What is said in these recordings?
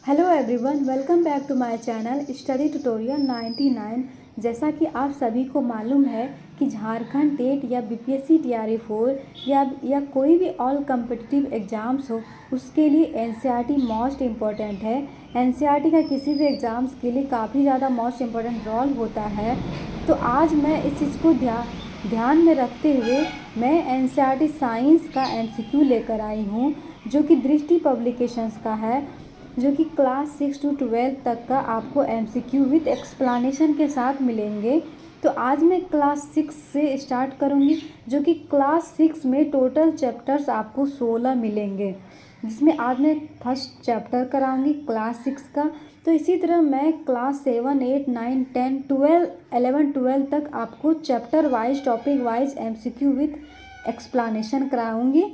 Hello everyone, welcome back to my channel study tutorial 99। जैसा कि आप सभी को मालूम है कि झारखंड टेट या बीपीएससी टीआरई 4 या कोई भी ऑल कम्पिटिटिव एग्ज़ाम्स हो, उसके लिए एनसीईआरटी मोस्ट इम्पॉर्टेंट है। एनसीईआरटी का किसी भी एग्ज़ाम्स के लिए काफ़ी ज़्यादा मोस्ट इम्पॉर्टेंट रोल होता है। तो आज मैं इस चीज़ को ध्यान में रखते हुए मैं एनसीईआरटी साइंस का एमसीक्यू लेकर आई हूँ, जो कि दृष्टि पब्लिकेशंस का है, जो कि क्लास 6 to 12 तक का आपको एमसीक्यू विद एक्सप्लेनेशन के साथ मिलेंगे। तो आज मैं क्लास 6 से स्टार्ट करूंगी, जो कि क्लास 6 में टोटल चैप्टर्स आपको 16 मिलेंगे, जिसमें आज मैं फर्स्ट चैप्टर कराऊंगी क्लास 6 का। तो इसी तरह मैं क्लास 7, 8, 9, 10, 12, 11, 12 तक आपको chapter wise, topic wise MCQ with explanation कराऊंगी।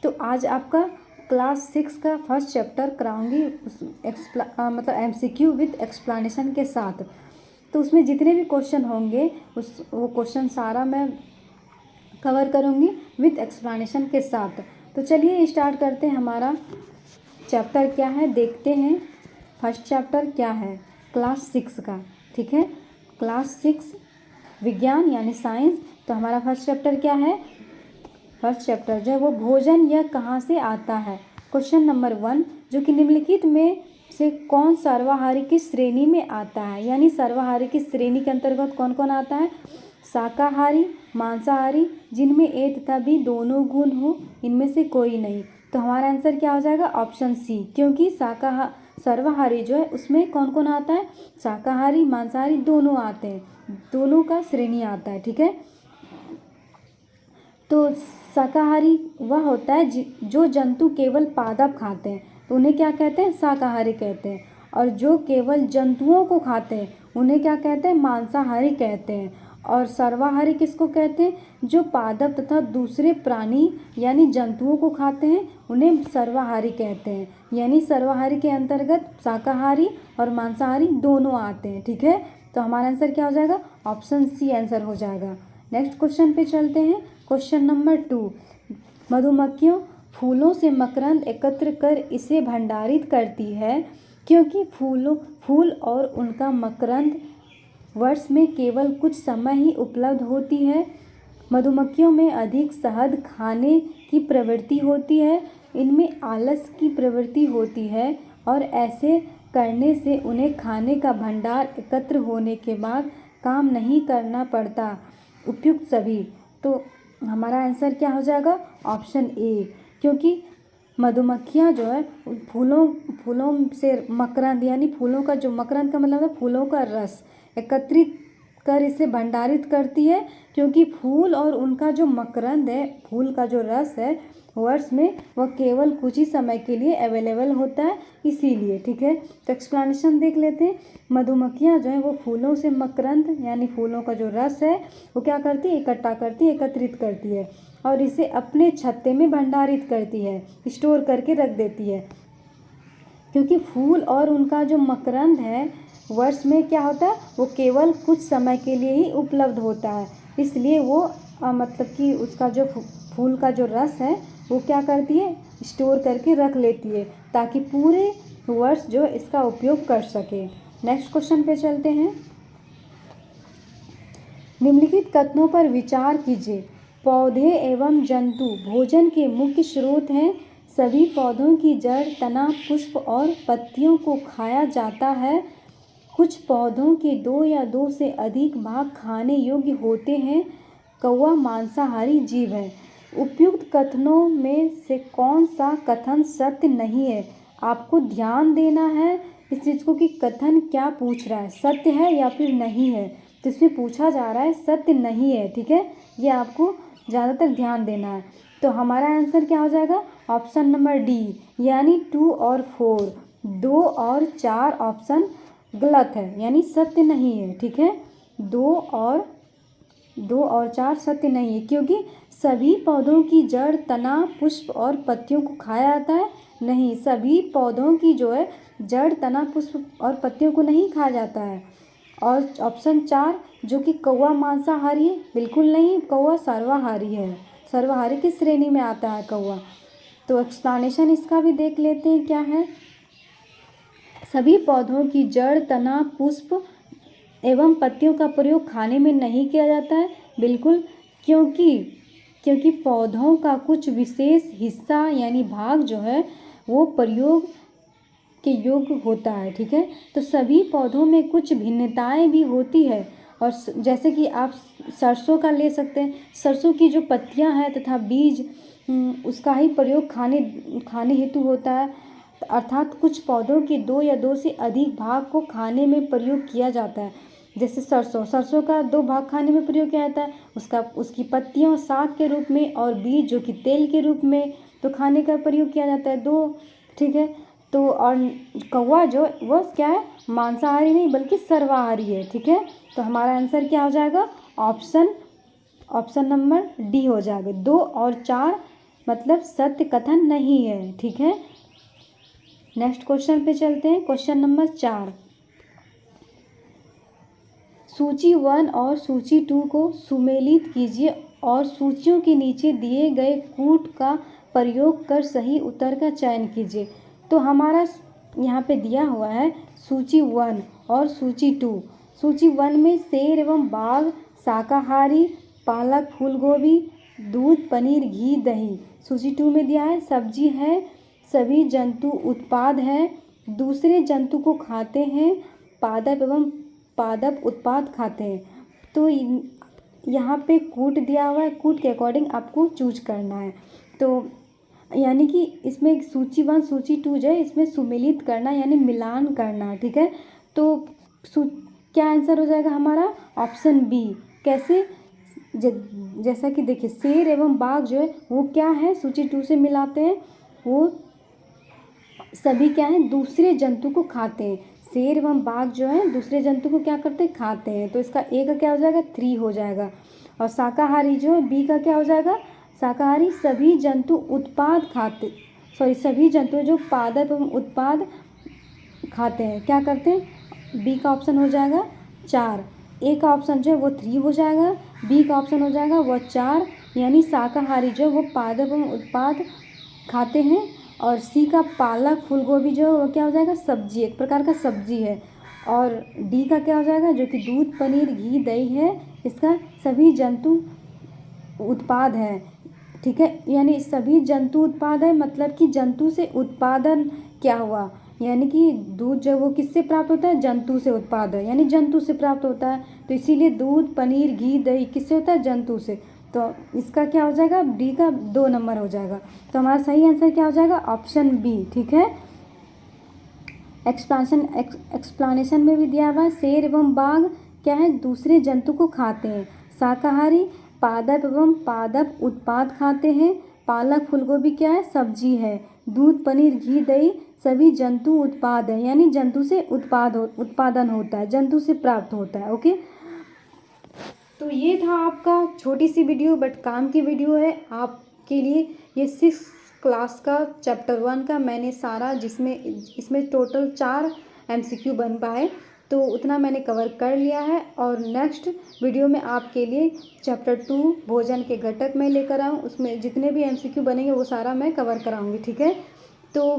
तो आज आपका क्लास 6 का फर्स्ट चैप्टर कराऊंगी मतलब एमसीक्यू विद एक्सप्लेनेशन के साथ। तो उसमें जितने भी क्वेश्चन होंगे वो क्वेश्चन सारा मैं कवर करूंगी विद एक्सप्लेनेशन के साथ। तो चलिए स्टार्ट करते हैं। हमारा चैप्टर क्या है देखते हैं। फर्स्ट चैप्टर क्या है क्लास 6 का, ठीक है। क्लास 6 विज्ञान यानी साइंस। तो हमारा फर्स्ट चैप्टर क्या है? फर्स्ट चैप्टर जो है वो भोजन यह कहाँ से आता है। क्वेश्चन नंबर 1, जो कि निम्नलिखित में से कौन सर्वाहारी की श्रेणी में आता है, यानी सर्वाहारी की श्रेणी के अंतर्गत कौन कौन आता है? शाकाहारी, मांसाहारी, जिनमें ए तथा बी दोनों गुण हो, इनमें से कोई नहीं। तो हमारा आंसर क्या हो जाएगा? ऑप्शन सी, क्योंकि सर्वाहारी जो है उसमें कौन कौन आता है? शाकाहारी, मांसाहारी दोनों आते हैं, दोनों का श्रेणी आता है, ठीक है। तो शाकाहारी वह होता है जो जंतु केवल पादप खाते हैं, तो उन्हें क्या कहते हैं? शाकाहारी कहते हैं। और जो केवल जंतुओं को खाते हैं उन्हें क्या कहते हैं? मांसाहारी कहते हैं। और सर्वाहारी किसको कहते हैं? जो पादप तथा दूसरे प्राणी यानी जंतुओं को खाते हैं उन्हें सर्वाहारी कहते हैं। यानी सर्वाहारी के अंतर्गत शाकाहारी और मांसाहारी दोनों आते हैं, ठीक है। तो हमारा आंसर क्या हो जाएगा? ऑप्शन सी आंसर हो जाएगा। नेक्स्ट क्वेश्चन पे चलते हैं। क्वेश्चन नंबर 2, मधुमक्खियों फूलों से मकरंद एकत्र कर इसे भंडारित करती है, क्योंकि फूल और उनका मकरंद वर्ष में केवल कुछ समय ही उपलब्ध होती है। मधुमक्खियों में अधिक शहद खाने की प्रवृत्ति होती है, इनमें आलस की प्रवृत्ति होती है, और ऐसे करने से उन्हें खाने का भंडार एकत्र होने के बाद काम नहीं करना पड़ता। उपयुक्त सभी। तो हमारा आंसर क्या हो जाएगा? ऑप्शन ए, क्योंकि मधुमक्खियाँ जो है फूलों से मकरंद यानी फूलों का जो मकरंद का मतलब है फूलों का रस एकत्रित कर इसे भंडारित करती है, क्योंकि फूल और उनका जो मकरंद है, फूल का जो रस है, वर्ष में वह केवल कुछ ही समय के लिए अवेलेबल होता है, इसीलिए, ठीक है। तो एक्सप्लेनेशन देख लेते हैं। मधुमक्खियाँ जो है वो फूलों से मकरंद यानी फूलों का जो रस है वो क्या करती है? इकट्ठा करती है, एकत्रित करती है, और इसे अपने छत्ते में भंडारित करती है, स्टोर करके रख देती है। क्योंकि फूल और उनका जो मकरंद है वर्ष में क्या होता है? वो केवल कुछ समय के लिए ही उपलब्ध होता है, इसलिए वो मतलब कि उसका जो फूल का जो रस है वो क्या करती है? स्टोर करके रख लेती है, ताकि पूरे वर्ष जो इसका उपयोग कर सके। नेक्स्ट क्वेश्चन पे चलते हैं। निम्नलिखित कथनों पर विचार कीजिए। पौधे एवं जंतु भोजन के मुख्य स्रोत हैं। सभी पौधों की जड़, तना, पुष्प और पत्तियों को खाया जाता है। कुछ पौधों के 2 या 2 से अधिक भाग खाने योग्य होते हैं। कौवा मांसाहारी जीव है। उपयुक्त कथनों में से कौन सा कथन सत्य नहीं है? आपको ध्यान देना है इस चीज़ को कि कथन क्या पूछ रहा है, सत्य है या फिर नहीं है। तो इसमें पूछा जा रहा है सत्य नहीं है, ठीक है। ये आपको ज़्यादातर ध्यान देना है। तो हमारा आंसर क्या हो जाएगा? ऑप्शन नंबर डी, यानी 2 और 4, 2 और 4 ऑप्शन गलत है, यानी सत्य नहीं है, ठीक है। 2 और 4 सत्य नहीं है, क्योंकि सभी पौधों की जड़, तना, पुष्प और पत्तियों को खाया जाता है। नहीं, सभी पौधों की जो है जड़, तना, पुष्प और पत्तियों को नहीं खाया जाता है। और ऑप्शन 4 जो कि कौवा मांसाहारी है, बिल्कुल नहीं, कौवा सर्वाहारी है, सर्वाहारी की श्रेणी में आता है कौवा। तो एक्सप्लेनेशन इसका भी देख लेते हैं क्या है। सभी पौधों की जड़, तना, पुष्प एवं पत्तियों का प्रयोग खाने में नहीं किया जाता है। बिल्कुल, क्योंकि पौधों का कुछ विशेष हिस्सा यानी भाग जो है वो प्रयोग के योग्य होता है। ठीक है, तो सभी पौधों में कुछ भिन्नताएं भी होती है। और जैसे कि आप सरसों का ले सकते हैं। सरसों की जो पत्तियां हैं तथा बीज उसका ही प्रयोग खाने हेतु होता है। अर्थात कुछ पौधों के 2 या 2 से अधिक भाग को खाने में प्रयोग किया जाता है। जैसे सरसों का 2 भाग खाने में प्रयोग किया जाता है, उसकी पत्तियों साग के रूप में और बीज जो कि तेल के रूप में तो खाने का प्रयोग किया जाता है 2। ठीक है, तो और कौवा जो वो क्या है, मांसाहारी नहीं बल्कि सर्वाहारी है। ठीक है, तो हमारा आंसर क्या हो जाएगा, ऑप्शन नंबर डी हो जाएगा। 2 और 4 मतलब सत्य कथन नहीं है। ठीक है, नेक्स्ट क्वेश्चन पे चलते हैं। क्वेश्चन नंबर 4, सूची 1 और सूची 2 को सुमेलित कीजिए और सूचियों के नीचे दिए गए कूट का प्रयोग कर सही उत्तर का चयन कीजिए। तो हमारा यहाँ पे दिया हुआ है सूची 1 और सूची 2। सूची 1 में शेर एवं बाघ शाकाहारी, पालक, फूलगोभी, दूध, पनीर, घी, दही। सूची 2 में दिया है सब्जी है, सभी जंतु उत्पाद हैं, दूसरे जंतु को खाते हैं, पादप एवं पादप उत्पाद खाते हैं। तो यहाँ पे कूट दिया हुआ है, कूट के अकॉर्डिंग आपको चूज करना है। तो यानी कि इसमें सूची 1 सूची 2 जो है इसमें सुमेलित करना यानी मिलान करना। ठीक है, तो क्या आंसर हो जाएगा हमारा, ऑप्शन बी। कैसे, जैसा कि देखिए शेर एवं बाघ जो है वो क्या है, सूची 2 से मिलाते हैं, वो सभी क्या है, दूसरे जंतु को खाते हैं। शेर एवं बाघ जो है दूसरे जंतु को क्या करते हैं, खाते हैं। तो इसका ए का क्या हो जाएगा, 3 हो जाएगा। और शाकाहारी जो है बी का क्या हो जाएगा, शाकाहारी सभी जंतु उत्पाद खाते, सभी जंतु जो पादप एवं उत्पाद खाते हैं क्या करते हैं, बी का ऑप्शन हो जाएगा 4। ए का ऑप्शन जो है वो 3 हो जाएगा, बी का ऑप्शन हो जाएगा वो 4 यानी शाकाहारी जो वो पादप एवं उत्पाद खाते हैं। और सी का पालक, फूलगोभी जो वो क्या हो जाएगा, सब्जी, एक प्रकार का सब्जी है। और डी का क्या हो जाएगा, जो कि दूध, पनीर, घी, दही है, इसका सभी जंतु उत्पाद है। ठीक है, यानी सभी जंतु उत्पाद है मतलब कि जंतु से उत्पादन क्या हुआ, यानी कि दूध जो वो किससे प्राप्त होता है, जंतु से उत्पाद है यानी जंतु से प्राप्त होता है। तो इसीलिए दूध, पनीर, घी, दही किससे होता है, जंतु से। तो इसका क्या हो जाएगा, डी का 2 नंबर हो जाएगा। तो हमारा सही आंसर क्या हो जाएगा, ऑप्शन बी। ठीक है, एक्सप्लेनेशन में भी दिया हुआ है, शेर एवं बाघ क्या है, दूसरे जंतु को खाते हैं। शाकाहारी पादप एवं पादप उत्पाद खाते हैं। पालक, फूलगोभी क्या है, सब्जी है। दूध, पनीर, घी, दही सभी जंतु उत्पाद है यानी जंतु से उत्पादन होता है, जंतु से प्राप्त होता है। ओके, तो ये था आपका छोटी सी वीडियो बट काम की वीडियो है आपके लिए। ये 6 क्लास का चैप्टर 1 का मैंने सारा, जिसमें इसमें टोटल 4 MCQ बन पाए, तो उतना मैंने कवर कर लिया है। और नेक्स्ट वीडियो में आपके लिए चैप्टर 2 भोजन के घटक मैं लेकर आऊँ, उसमें जितने भी MCQ बनेंगे वो सारा मैं कवर कराऊँगी। ठीक है, तो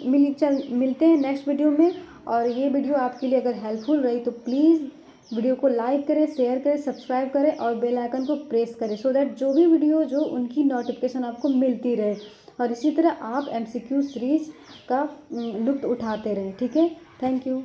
मिलते हैं नेक्स्ट वीडियो में। और ये वीडियो आपके लिए अगर हेल्पफुल रही तो प्लीज़ वीडियो को लाइक करें, शेयर करें, सब्सक्राइब करें और बेल आइकन को प्रेस करें, सो दैट जो भी वीडियो जो उनकी नोटिफिकेशन आपको मिलती रहे। और इसी तरह आप MCQ सीरीज़ का लुत्फ़ उठाते रहें। ठीक है, थैंक यू।